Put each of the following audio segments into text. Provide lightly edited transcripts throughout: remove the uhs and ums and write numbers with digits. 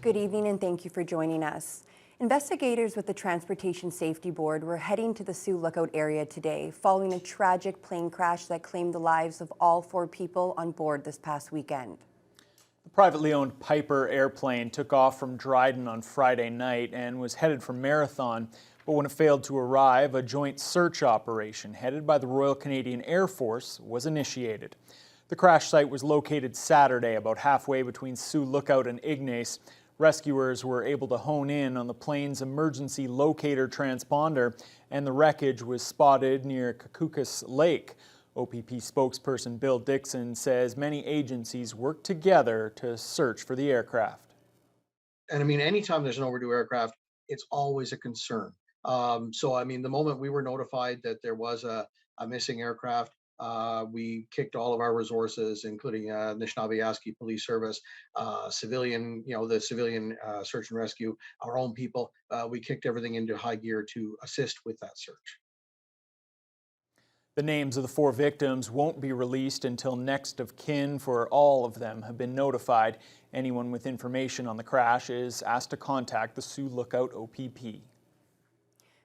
Good evening and thank you for joining us. Investigators with the Transportation Safety Board were heading to the Sioux Lookout area today following a tragic plane crash that claimed the lives of all 4 people on board this past weekend. The privately owned Piper airplane took off from Dryden on Friday night and was headed for Marathon, but when it failed to arrive, a joint search operation headed by the Royal Canadian Air Force was initiated. The crash site was located Saturday, about halfway between Sioux Lookout and Ignace. Rescuers were able to hone in on the plane's emergency locator transponder, and the wreckage was spotted near Kakukas Lake. OPP spokesperson Bill Dixon says many agencies work together to search for the aircraft. And I mean, anytime there's an overdue aircraft, it's always a concern. The moment we were notified that there was a missing aircraft, we kicked all of our resources, including Anishinaabe Police Service, civilian, the civilian search and rescue, our own people. We kicked everything into high gear to assist with that search. The names of the 4 victims won't be released until next of kin, for all of them have been notified. Anyone with information on the crash is asked to contact the Sioux Lookout OPP.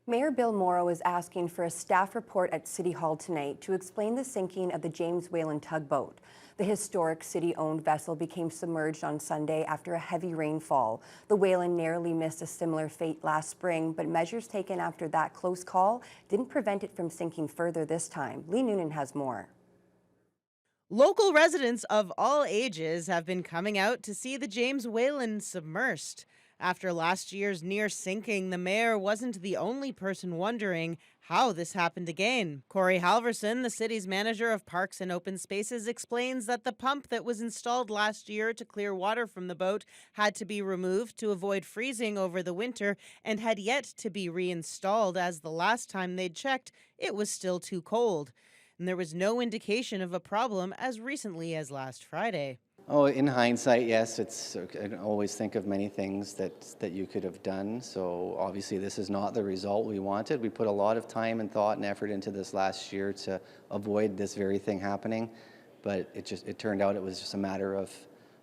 Mayor Bill Morrow is asking for a staff report at City Hall tonight to explain the sinking of the James Whalen tugboat. The historic city-owned vessel became submerged on Sunday after a heavy rainfall. The Whalen narrowly missed a similar fate last spring, but measures taken after that close call didn't prevent it from sinking further this time. Lee Noonan has more. Local residents of all ages have been coming out to see the James Whalen submersed. After last year's near sinking, the mayor wasn't the only person wondering how this happened again. Corey Halverson, the city's manager of parks and open spaces, explains that the pump that was installed last year to clear water from the boat had to be removed to avoid freezing over the winter and had yet to be reinstalled, as the last time they'd checked, it was still too cold. And there was no indication of a problem as recently as last Friday. Oh, in hindsight, yes, I can always think of many things that you could have done. So obviously this is not the result we wanted. We put a lot of time and thought and effort into this last year to avoid this very thing happening, but it turned out it was just a matter of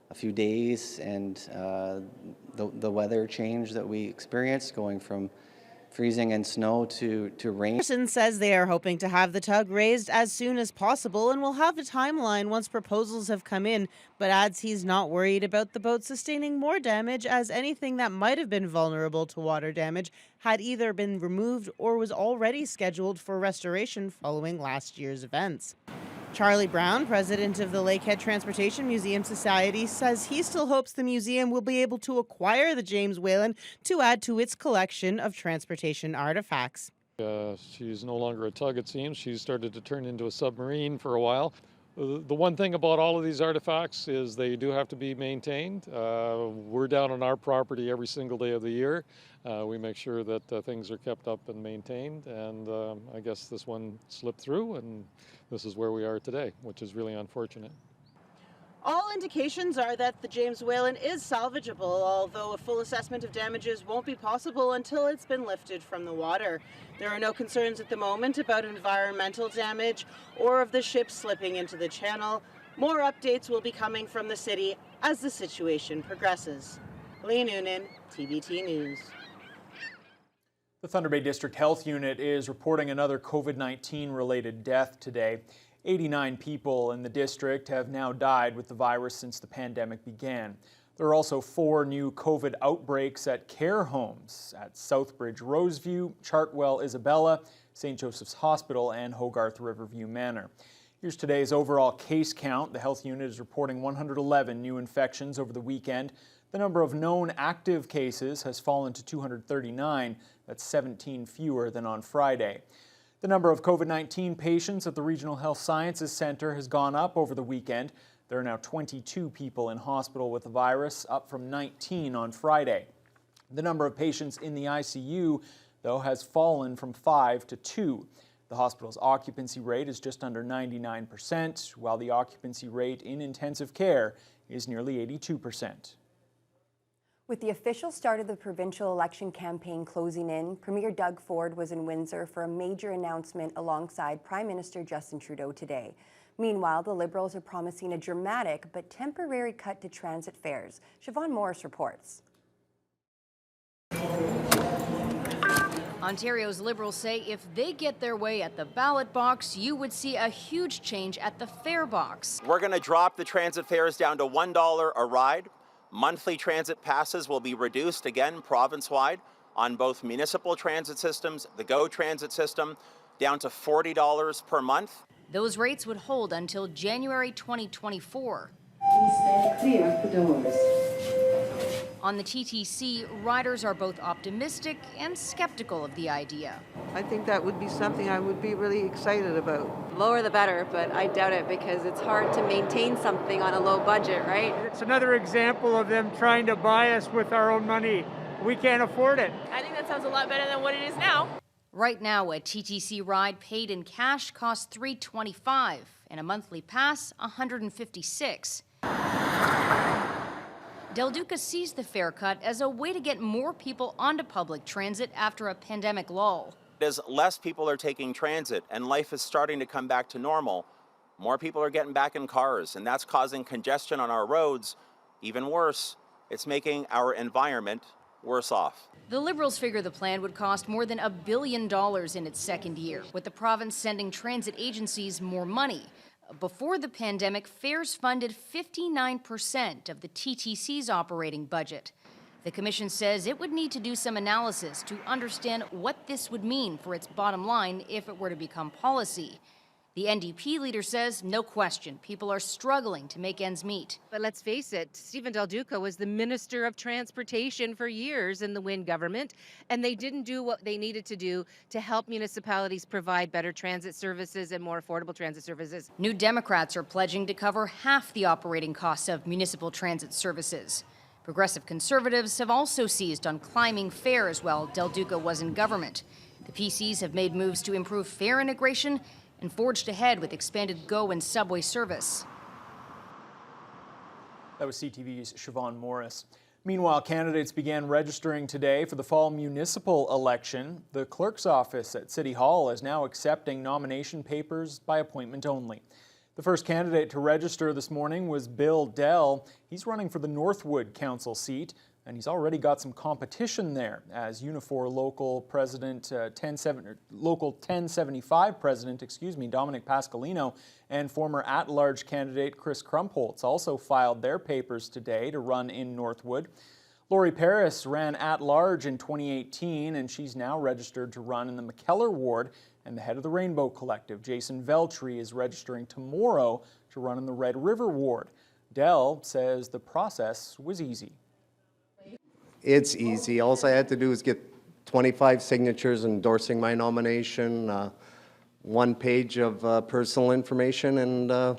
a few days, and the weather change that we experienced, going from freezing and snow to rain. Person says they are hoping to have the tug raised as soon as possible and will have a timeline once proposals have come in, but adds he's not worried about the boat sustaining more damage, as anything that might have been vulnerable to water damage had either been removed or was already scheduled for restoration following last year's events. Charlie Brown, president of the Lakehead Transportation Museum Society, says he still hopes the museum will be able to acquire the James Whalen to add to its collection of transportation artifacts. She's no longer a tug, it seems. She's started to turn into a submarine for a while. The one thing about all of these artifacts is they do have to be maintained. We're down on our property every single day of the year. We make sure that things are kept up and maintained, and I guess this one slipped through, and this is where we are today, which is really unfortunate. All indications are that the James Whalen is salvageable, although a full assessment of damages won't be possible until it's been lifted from the water. There are no concerns at the moment about environmental damage or of the ship slipping into the channel. More updates will be coming from the city as the situation progresses. Lee Noonan, TBT News. The Thunder Bay District Health Unit is reporting another COVID-19 related death today. 89 people in the district have now died with the virus since the pandemic began. There are also 4 new COVID outbreaks at care homes at Southbridge Roseview, Chartwell Isabella, St. Joseph's Hospital, and Hogarth Riverview Manor. Here's today's overall case count. The health unit is reporting 111 new infections over the weekend. The number of known active cases has fallen to 239. That's 17 fewer than on Friday. The number of COVID-19 patients at the Regional Health Sciences Center has gone up over the weekend. There are now 22 people in hospital with the virus, up from 19 on Friday. The number of patients in the ICU, though, has fallen from 5 to 2. The hospital's occupancy rate is just under 99%, while the occupancy rate in intensive care is nearly 82%. With the official start of the provincial election campaign closing in, Premier Doug Ford was in Windsor for a major announcement alongside Prime Minister Justin Trudeau today. Meanwhile, the Liberals are promising a dramatic but temporary cut to transit fares. Siobhan Morris reports. Ontario's Liberals say if they get their way at the ballot box, you would see a huge change at the fare box. We're going to drop the transit fares down to $1 a ride. Monthly transit passes will be reduced again province-wide on both municipal transit systems, the GO transit system, down to $40 per month. Those rates would hold until January 2024. Please stand clear of the doors. On the TTC, riders are both optimistic and skeptical of the idea. I think that would be something I would be really excited about. Lower the better, but I doubt it because it's hard to maintain something on a low budget, right? It's another example of them trying to buy us with our own money. We can't afford it. I think that sounds a lot better than what it is now. Right now, a TTC ride paid in cash costs $325 and a monthly pass $156. Del Duca sees the fare cut as a way to get more people onto public transit after a pandemic lull. As less people are taking transit and life is starting to come back to normal, more people are getting back in cars, and that's causing congestion on our roads. Even worse, it's making our environment worse off. The Liberals figure the plan would cost more than $1 billion in its second year, with the province sending transit agencies more money. Before the pandemic, fares funded 59% of the TTC's operating budget. The Commission says it would need to do some analysis to understand what this would mean for its bottom line if it were to become policy. The NDP leader says, no question, people are struggling to make ends meet. But let's face it, Stephen Del Duca was the Minister of Transportation for years in the Wynne government, and they didn't do what they needed to do to help municipalities provide better transit services and more affordable transit services. New Democrats are pledging to cover half the operating costs of municipal transit services. Progressive Conservatives have also seized on climbing fares while Del Duca was in government. The PCs have made moves to improve fare integration and forged ahead with expanded GO and subway service. That was CTV's Siobhan Morris. Meanwhile, candidates began registering today for the fall municipal election. The clerk's office at City Hall is now accepting nomination papers by appointment only. The first candidate to register this morning was Bill Dell. He's running for the Northwood Council seat, and he's already got some competition there as Unifor Local President Local 1075 President, Dominic Pascalino, and former at-large candidate Chris Krumpholz also filed their papers today to run in Northwood. Lori Paris ran at-large in 2018, and she's now registered to run in the McKellar ward. And the head of the Rainbow Collective, Jason Veltri, is registering tomorrow to run in the Red River ward. Dell says the process was easy. It's easy. All I had to do was get 25 signatures endorsing my nomination, 1 page of personal information, and the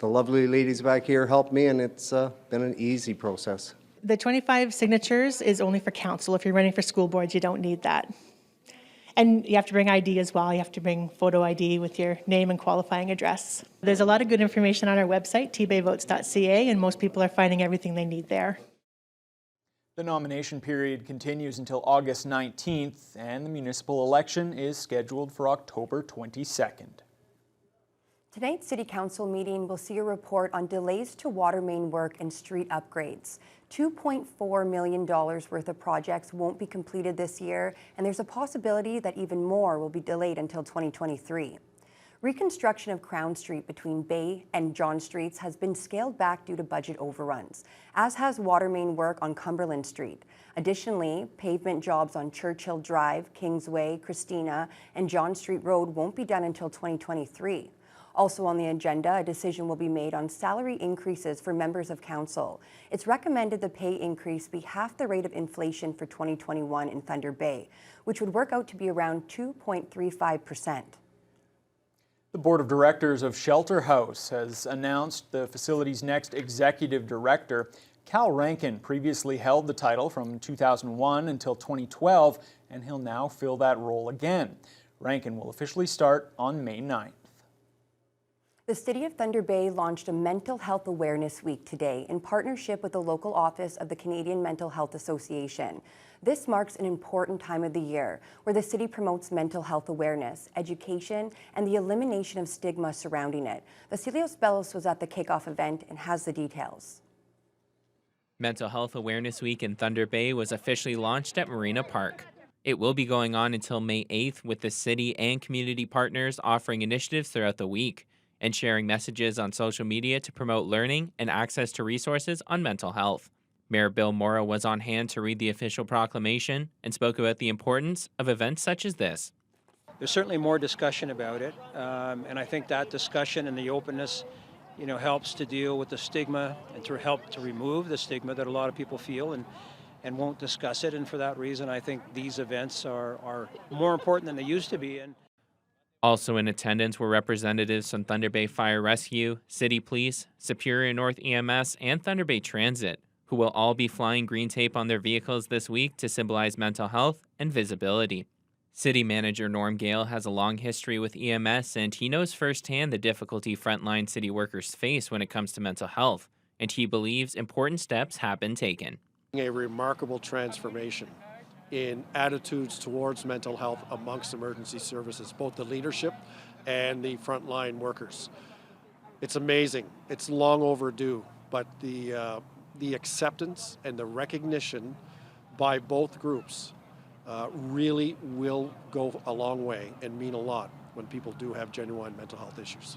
lovely ladies back here helped me, and it's been an easy process. The 25 signatures is only for council. If you're running for school boards, you don't need that. And you have to bring ID as well. You have to bring photo ID with your name and qualifying address. There's a lot of good information on our website, tbayvotes.ca, and most people are finding everything they need there. The nomination period continues until August 19th, and the municipal election is scheduled for October 22nd. Tonight's City Council meeting will see a report on delays to water main work and street upgrades. $2.4 million worth of projects won't be completed this year, and there's a possibility that even more will be delayed until 2023. Reconstruction of Crown Street between Bay and John Streets has been scaled back due to budget overruns, as has water main work on Cumberland Street. Additionally, pavement jobs on Churchill Drive, Kingsway, Christina, and John Street Road won't be done until 2023. Also on the agenda, a decision will be made on salary increases for members of council. It's recommended the pay increase be half the rate of inflation for 2021 in Thunder Bay, which would work out to be around 2.35%. The Board of Directors of Shelter House has announced the facility's next executive director. Cal Rankin previously held the title from 2001 until 2012, and he'll now fill that role again. Rankin will officially start on May 9th. The City of Thunder Bay launched a Mental Health Awareness Week today in partnership with the local office of the Canadian Mental Health Association. This marks an important time of the year where the city promotes mental health awareness, education, and the elimination of stigma surrounding it. Vasilios Bellos was at the kickoff event and has the details. Mental Health Awareness Week in Thunder Bay was officially launched at Marina Park. It will be going on until May 8th, with the city and community partners offering initiatives throughout the week and sharing messages on social media to promote learning and access to resources on mental health. Mayor Bill Morrow was on hand to read the official proclamation and spoke about the importance of events such as this. There's certainly more discussion about it, and I think that discussion and the openness, helps to deal with the stigma and to help to remove the stigma that a lot of people feel and won't discuss it. And for that reason, I think these events are more important than they used to be. And Also in attendance were representatives from Thunder Bay Fire Rescue, City Police, Superior North EMS, and Thunder Bay Transit, who will all be flying green tape on their vehicles this week to symbolize mental health and visibility. City Manager Norm Gale has a long history with EMS, and he knows firsthand the difficulty frontline city workers face when it comes to mental health, and he believes important steps have been taken. A remarkable transformation in attitudes towards mental health amongst emergency services, both the leadership and the frontline workers. It's amazing. It's long overdue, but the acceptance and the recognition by both groups really will go a long way and mean a lot when people do have genuine mental health issues.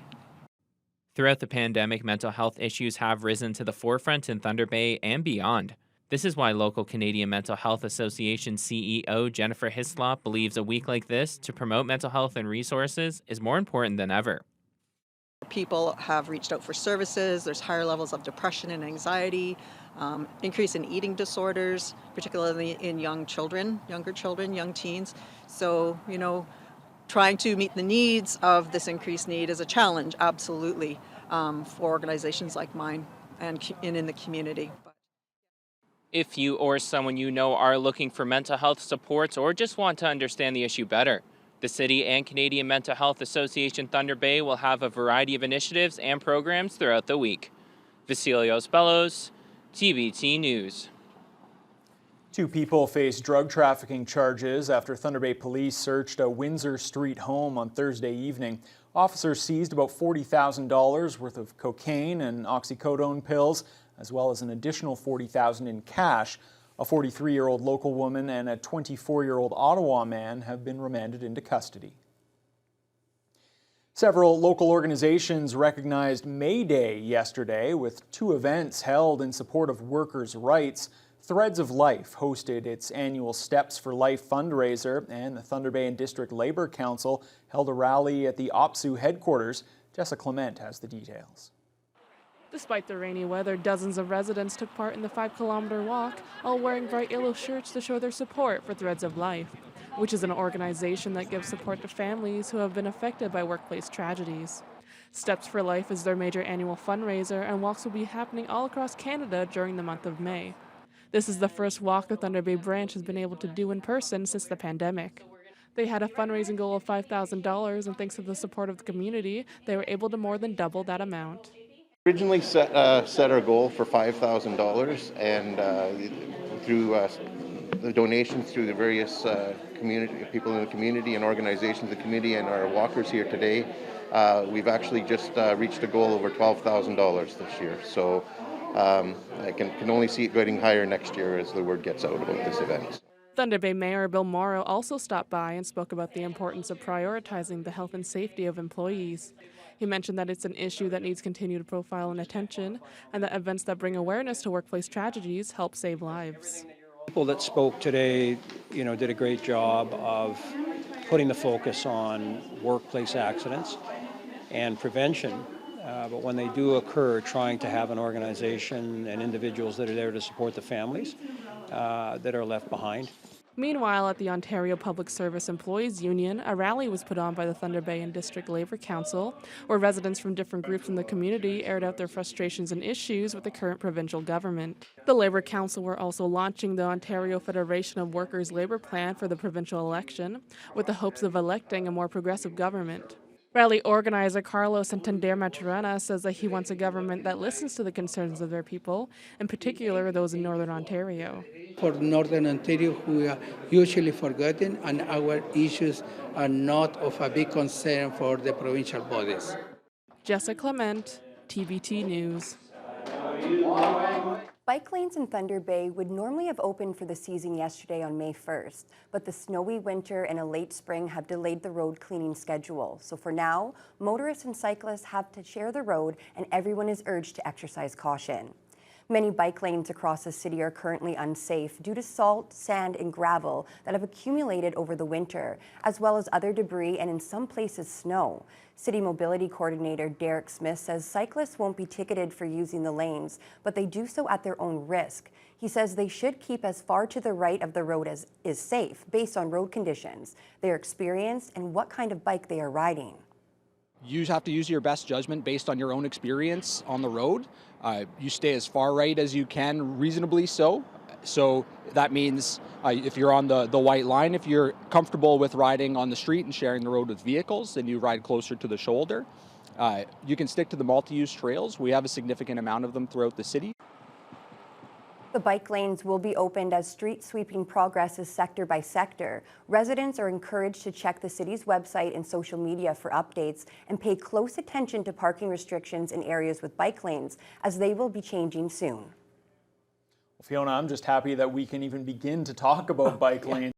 Throughout the pandemic, mental health issues have risen to the forefront in Thunder Bay and beyond. This is why local Canadian Mental Health Association CEO Jennifer Hislop believes a week like this to promote mental health and resources is more important than ever. People have reached out for services. There's higher levels of depression and anxiety, increase in eating disorders, particularly in younger children, young teens. So, trying to meet the needs of this increased need is a challenge, absolutely, for organizations like mine and in the community. If you or someone you know are looking for mental health supports or just want to understand the issue better, the City and Canadian Mental Health Association Thunder Bay will have a variety of initiatives and programs throughout the week. Vasilios Bellows, TBT News. 2 people face drug trafficking charges after Thunder Bay police searched a Windsor Street home on Thursday evening. Officers seized about $40,000 worth of cocaine and oxycodone pills, as well as an additional $40,000 in cash. A 43-year-old local woman and a 24-year-old Ottawa man have been remanded into custody. Several local organizations recognized May Day yesterday with 2 events held in support of workers' rights. Threads of Life hosted its annual Steps for Life fundraiser, and the Thunder Bay and District Labour Council held a rally at the OPSU headquarters. Jessa Clement has the details. Despite the rainy weather, dozens of residents took part in the 5-kilometer walk, all wearing bright yellow shirts to show their support for Threads of Life, which is an organization that gives support to families who have been affected by workplace tragedies. Steps for Life is their major annual fundraiser, and walks will be happening all across Canada during the month of May. This is the first walk the Thunder Bay branch has been able to do in person since the pandemic. They had a fundraising goal of $5,000, and thanks to the support of the community, they were able to more than double that amount. Originally set our goal for $5,000, and through the donations through the various community people in the community and organizations in the community and our walkers here today, we've actually just reached a goal over $12,000 this year. So I can only see it getting higher next year as the word gets out about this event. Thunder Bay Mayor Bill Morrow also stopped by and spoke about the importance of prioritizing the health and safety of employees. He mentioned that it's an issue that needs continued profile and attention, and that events that bring awareness to workplace tragedies help save lives. people that spoke today, did a great job of putting the focus on workplace accidents and prevention. But when they do occur, trying to have an organization and individuals that are there to support the families that are left behind. Meanwhile, at the Ontario Public Service Employees Union, a rally was put on by the Thunder Bay and District Labour Council, where residents from different groups in the community aired out their frustrations and issues with the current provincial government. The Labour Council were also launching the Ontario Federation of Workers' Labour Plan for the provincial election, with the hopes of electing a more progressive government. Rally organizer Carlos Santander Maturana says that he wants a government that listens to the concerns of their people, in particular those in Northern Ontario. For Northern Ontario, we are usually forgotten, and our issues are not of a big concern for the provincial bodies. Jessa Clement, TBT News. Bike lanes in Thunder Bay would normally have opened for the season yesterday on May 1st, but the snowy winter and a late spring have delayed the road cleaning schedule. So for now, motorists and cyclists have to share the road, and everyone is urged to exercise caution. Many bike lanes across the city are currently unsafe due to salt, sand, and gravel that have accumulated over the winter, as well as other debris and in some places snow. City Mobility Coordinator Derek Smith says cyclists won't be ticketed for using the lanes, but they do so at their own risk. He says they should keep as far to the right of the road as is safe based on road conditions, their experience, and what kind of bike they are riding. You have to use your best judgment based on your own experience on the road. You stay as far right as you can, reasonably so. So that means if you're on the white line, if you're comfortable with riding on the street and sharing the road with vehicles, then you ride closer to the shoulder. You can stick to the multi-use trails. We have a significant amount of them throughout the city. The bike lanes will be opened as street sweeping progresses sector by sector. Residents are encouraged to check the city's website and social media for updates and pay close attention to parking restrictions in areas with bike lanes, as they will be changing soon. Well, Fiona, I'm just happy that we can even begin to talk about bike lanes.